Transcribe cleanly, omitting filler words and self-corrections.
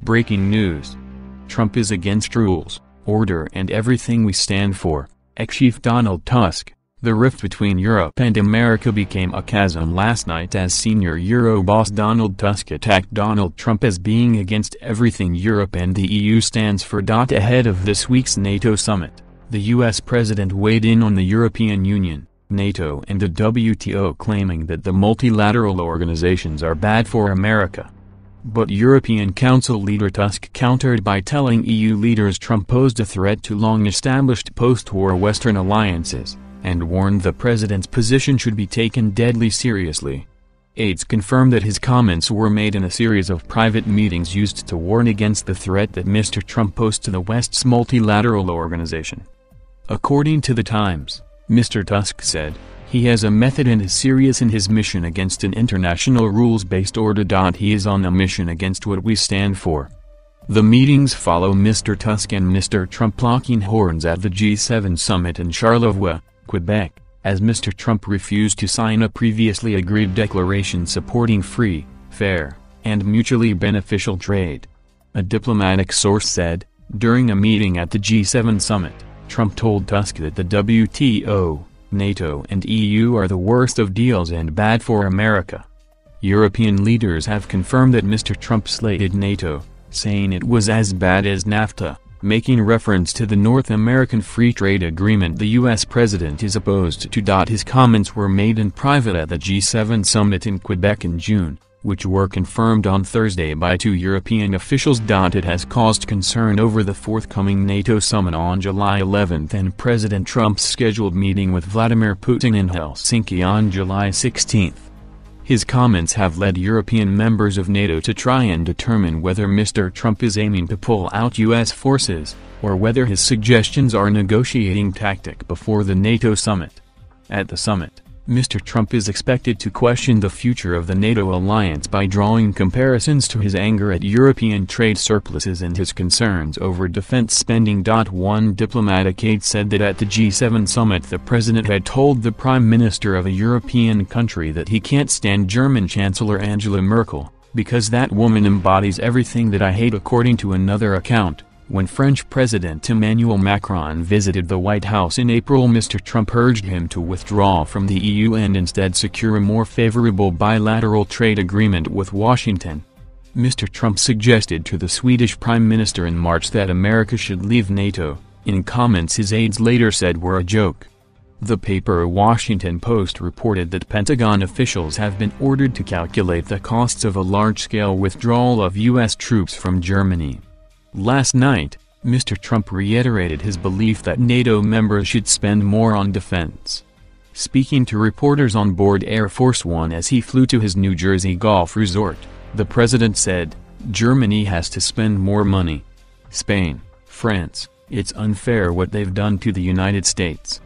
Breaking news. Trump is against rules, order and everything we stand for, ex-chief Donald Tusk. The rift between Europe and America became a chasm last night as senior Euro boss Donald Tusk attacked Donald Trump as being against everything Europe and the EU stands for. Ahead of this week's NATO summit, the U.S. president weighed in on the European Union, NATO and the WTO, claiming that the multilateral organizations are bad for America. But European Council leader Tusk countered by telling EU leaders Trump posed a threat to long-established post-war Western alliances, and warned the president's position should be taken deadly seriously. Aides confirmed that his comments were made in a series of private meetings used to warn against the threat that Mr. Trump posed to the West's multilateral organization. According to The Times, Mr. Tusk said, "He has a method and is serious in his mission against an international rules-based order. He is on a mission against what we stand for." The meetings follow Mr. Tusk and Mr. Trump locking horns at the G7 summit in Charlevoix, Quebec, as Mr. Trump refused to sign a previously agreed declaration supporting free, fair, and mutually beneficial trade. A diplomatic source said, during a meeting at the G7 summit, Trump told Tusk that the WTO, NATO and EU are the worst of deals and bad for America. European leaders have confirmed that Mr. Trump slated NATO, saying it was as bad as NAFTA, making reference to the North American Free Trade Agreement the U.S. president is opposed to. His comments were made in private at the G7 summit in Quebec in June, which were confirmed on Thursday by two European officials. It has caused concern over the forthcoming NATO summit on July 11 and President Trump's scheduled meeting with Vladimir Putin in Helsinki on July 16. His comments have led European members of NATO to try and determine whether Mr. Trump is aiming to pull out U.S. forces, or whether his suggestions are a negotiating tactic before the NATO summit. At the summit, Mr. Trump is expected to question the future of the NATO alliance by drawing comparisons to his anger at European trade surpluses and his concerns over defense spending. One diplomatic aide said that at the G7 summit the president had told the prime minister of a European country that he can't stand German Chancellor Angela Merkel, because that woman embodies everything that I hate. According to another account, when French President Emmanuel Macron visited the White House in April, Mr. Trump urged him to withdraw from the EU and instead secure a more favorable bilateral trade agreement with Washington. Mr. Trump suggested to the Swedish Prime Minister in March that America should leave NATO, in comments his aides later said were a joke. The paper Washington Post reported that Pentagon officials have been ordered to calculate the costs of a large-scale withdrawal of U.S. troops from Germany. Last night, Mr. Trump reiterated his belief that NATO members should spend more on defense. Speaking to reporters on board Air Force One as he flew to his New Jersey golf resort, the president said, "Germany has to spend more money. Spain, France, it's unfair what they've done to the United States."